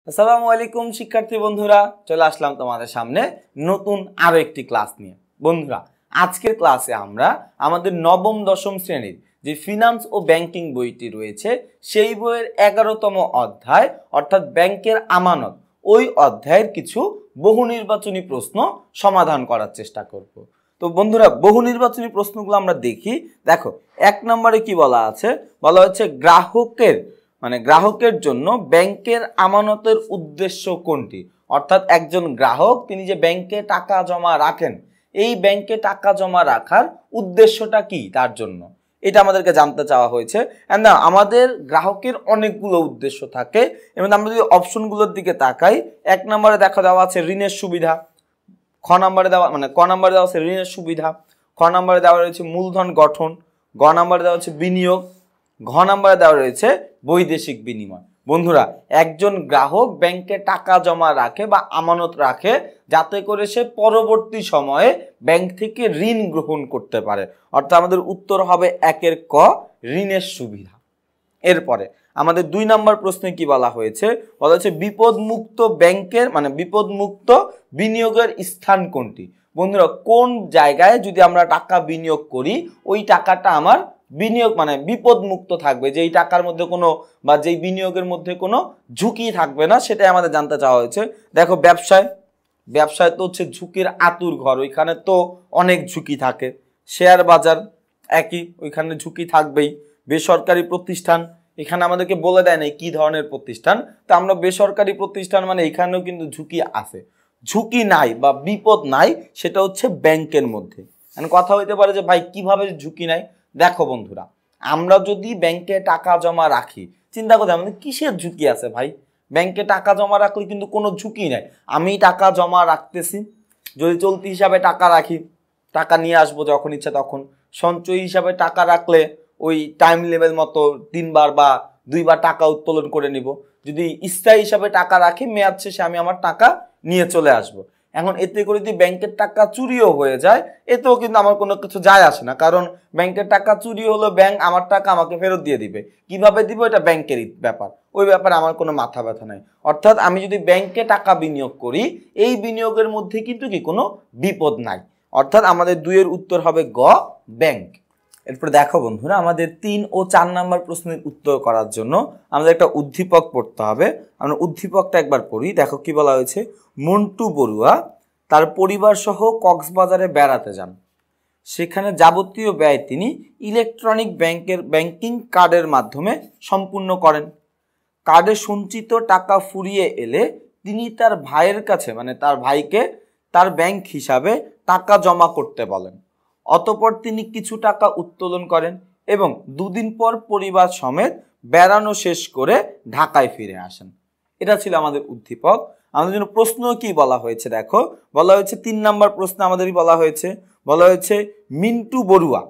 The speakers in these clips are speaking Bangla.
আসসালামু আলাইকুম শিক্ষার্থী বন্ধুরা, চলে আসলাম তোমাদের সামনে নতুন আরো একটি ক্লাস নিয়ে। বন্ধুরা, আজকের ক্লাসে আমরা আমাদের নবম দশম শ্রেণীর যে ফিনান্স ও ব্যাংকিং বইটি রয়েছে সেই বইয়ের 11তম অধ্যায় অর্থাৎ ব্যাংকের আমানত, ওই অধ্যায়ের কিছু বহু নির্বাচনী প্রশ্ন সমাধান করার চেষ্টা করব। তো বন্ধুরা, বহু নির্বাচনী প্রশ্নগুলো আমরা দেখি। দেখো, 1 নম্বরে কি বলা আছে, বলা হচ্ছে গ্রাহকের জন্য ব্যাংকের আমানতের উদ্দেশ্য কোনটি? অর্থাৎ একজন গ্রাহক তিনি যে ব্যাংকে টাকা জমা রাখেন, এই ব্যাংকে টাকা জমা রাখার উদ্দেশ্যটা কি তার জন্য, এটা আমাদেরকে জানতে চাওয়া হয়েছে। না, আমাদের গ্রাহকের অনেকগুলো উদ্দেশ্য থাকে এবং আমরা যদি অপশনগুলোর দিকে তাকাই, 1 নম্বরে দেখা দেওয়া আছে ঋণের সুবিধা, ক নম্বরে দেওয়া আছে ঋণের সুবিধা, খ নম্বরে দেওয়া রয়েছে মূলধন গঠন, গ নম্বরে দেওয়া হচ্ছে বিনিয়োগ, ঘ নম্বরে দেওয়া রয়েছে বৈদেশিক বিনিময়। বন্ধুরা, একজন গ্রাহক ব্যাংকে টাকা জমা রাখে বা আমানত রাখে যাতে করে সে পরবর্তী সময়ে ব্যাংক থেকে ঋণ গ্রহণ করতে পারে। অর্থাৎ আমাদের উত্তর হবে 1 ক, ঋণের সুবিধা। এরপরে আমাদের 2 নম্বর প্রশ্নে কি বলা হয়েছে, বলা হচ্ছে বিপদমুক্ত ব্যাংকের বিপদমুক্ত বিনিয়োগের স্থান কোনটি? বন্ধুরা, কোন জায়গায় যদি আমরা টাকা বিনিয়োগ করি ওই টাকাটা আমার বিনিয়োগ বিপদমুক্ত থাকবে, যেই টাকার মধ্যে কোনো বা যেই বিনিয়োগের মধ্যে কোনো ঝুঁকি থাকবে না, সেটাই আমাদের জানতে চাওয়া হয়েছে। দেখো, ব্যবসায় তো হচ্ছে ঝুঁকির আতুর ঘর, ওইখানে তো অনেক ঝুঁকি থাকে। শেয়ার বাজার একই, ওইখানে ঝুঁকি থাকবেই। বেসরকারি প্রতিষ্ঠান, এখানে আমাদেরকে বলে দেয় না কি ধরনের প্রতিষ্ঠান, তো আমরা বেসরকারি প্রতিষ্ঠান এখানেও কিন্তু ঝুঁকি আছে। ঝুঁকি নাই বা বিপদ নাই, সেটা হচ্ছে ব্যাংকের মধ্যে। কথা হইতে পারে যে ভাই কিভাবে ঝুঁকি নাই? দেখো বন্ধুরা, আমরা যদি ব্যাংকে টাকা জমা রাখি, চিন্তা করতে আমাদের কিসের ঝুঁকি আছে ভাই? ব্যাংকে টাকা জমা রাখলে কিন্তু কোনো ঝুঁকি নাই। আমি টাকা জমা রাখতেছি, যদি চলতি হিসাবে টাকা রাখি, টাকা নিয়ে আসবো যখন ইচ্ছা তখন। সঞ্চয় হিসাবে টাকা রাখলে ওই টাইম লেভেল মতো 3 বার বা 2 বার টাকা উত্তোলন করে নিব। যদি স্থায়ী হিসাবে টাকা রাখি, মেয়াদ শেষে আমি আমার টাকা নিয়ে চলে আসব। এখন এতে করে যদি ব্যাংকের টাকা চুরিও হয়ে যায়, এতেও কিন্তু আমার কোনো কিছু যায় আসে না, কারণ ব্যাংকের টাকা চুরি হলো ব্যাংক আমার টাকা আমাকে ফেরত দিয়ে দিবে। কিভাবে দিব এটা ব্যাংকেরই ব্যাপার, ওই ব্যাপারে আমার কোনো মাথা ব্যথা নাই। অর্থাৎ আমি যদি ব্যাংকে টাকা বিনিয়োগ করি, এই বিনিয়োগের মধ্যে কিন্তু কি কোনো বিপদ নাই। অর্থাৎ আমাদের 2 এর উত্তর হবে গ, ব্যাংক। এরপর দেখো বন্ধুরা, আমাদের 3 ও 4 নম্বর প্রশ্নের উত্তর করার জন্য আমাদের একটা উদ্দীপক পড়তে হবে। আমরা উদ্দীপকটা একবার পড়ি। দেখো কি বলা হয়েছে, মন্টু বড়ুয়া তার পরিবার সহ কক্সবাজারে বেড়াতে যান। সেখানে যাবতীয় ব্যয় তিনি ইলেকট্রনিক ব্যাংকিং কার্ডের মাধ্যমে সম্পূর্ণ করেন। কার্ডে সঞ্চিত টাকা ফুরিয়ে এলে তিনি তার ভাইয়ের কাছে তার ভাইকে তার ব্যাংক হিসাবে টাকা জমা করতে বলেন। অতঃপর তিনি কিছু টাকা উত্তোলন করেন এবং 2 দিন পর পরিবার সমেত বেড়ানো শেষ করে ঢাকায় ফিরে আসেন। এটা ছিল আমাদের উদ্দীপক। আমাদের জন্য প্রশ্ন কি বলা হয়েছে, দেখো বলা হয়েছে 3 নম্বর প্রশ্ন আমাদেরই বলা হয়েছে মিন্টু বড়ুয়া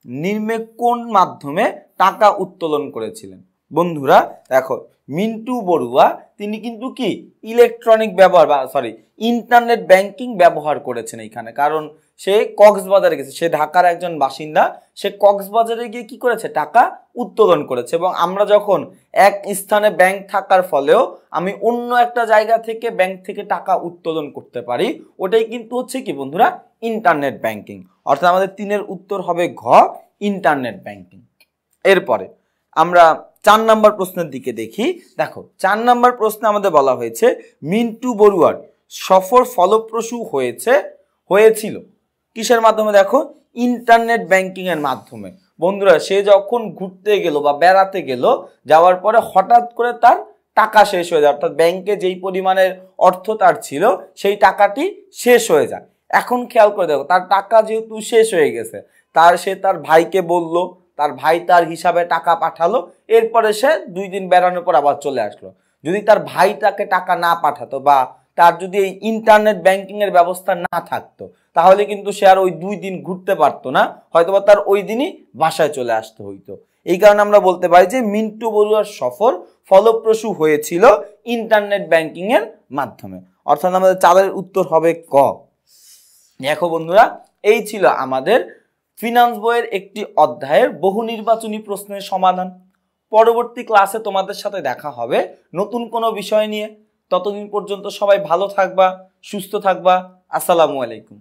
নিম্নে কোন মাধ্যমে টাকা উত্তোলন করেছিলেন? বন্ধুরা দেখো, মিন্টু বড়ুয়া তিনি কিন্তু কি ইলেকট্রনিক ইন্টারনেট ব্যাংকিং ব্যবহার করেছেন এইখানে, কারণ সে কক্সবাজারে গেছে, সে ঢাকার একজন বাসিন্দা, সে কক্সবাজারে গিয়ে কি করেছে, টাকা উত্তোলন করেছে। এবং আমরা যখন এক স্থানে ব্যাংক থাকার ফলেও আমি অন্য একটা জায়গা থেকে ব্যাংক থেকে টাকা উত্তোলন করতে পারি, ওটাই কিন্তু হচ্ছে কি বন্ধুরা, ইন্টারনেট ব্যাংকিং। অর্থাৎ আমাদের 3 এর উত্তর হবে ঘ, ইন্টারনেট ব্যাংকিং। এরপরে আমরা 4 নম্বর প্রশ্নের দিকে দেখি। দেখো, 4 নম্বর প্রশ্নে আমাদের বলা হয়েছে মিন্টু বড়ুয়ার সফর ফলপ্রসূ হয়েছিল কিসের মাধ্যমে? দেখো, ইন্টারনেট ব্যাংকিং এর মাধ্যমে। বন্ধুরা, সে যখন ঘুরতে গেল বা বেড়াতে গেল, যাওয়ার পরে হঠাৎ করে তার টাকা শেষ হয়ে যায়, অর্থাৎ ব্যাংকে যেই পরিমাণের অর্থ তার ছিল সেই টাকাটি শেষ হয়ে যায়। এখন খেয়াল করে দেখো, তার টাকা যেহেতু শেষ হয়ে গেছে, সে তার ভাইকে বলল, তার ভাই তার হিসাবে টাকা পাঠালো, এরপরে সে 2 দিন বেড়ানোর পর আবার চলে আসলো। যদি তার ভাই তাকে টাকা না পাঠাতো বা তার যদি এই ইন্টারনেট ব্যাংকিং এর ব্যবস্থা না থাকতো, তাহলে কিন্তু সে আর ওই 2 দিন ঘুরতে পারতো না, হয়তোবা তার ওই দিনই বাসায় চলে আসতে হইতো। এই কারণে আমরা বলতে পারি যে মিন্টু বড়ুয়ার সফর ফলপ্রসূ হয়েছিল ইন্টারনেট ব্যাংকিং এর মাধ্যমে। অর্থাৎ আমাদের 4 এর উত্তর হবে ক। দেখো বন্ধুরা, এই ছিল আমাদের ফিনান্স বইয়ের একটি অধ্যায়ের বহু নির্বাচনী প্রশ্নের সমাধান। পরবর্তী ক্লাসে তোমাদের সাথে দেখা হবে নতুন কোনো বিষয় নিয়ে। ততদিন পর্যন্ত সবাই ভালো থাকবা, সুস্থ থাকবা। আসসালামু আলাইকুম।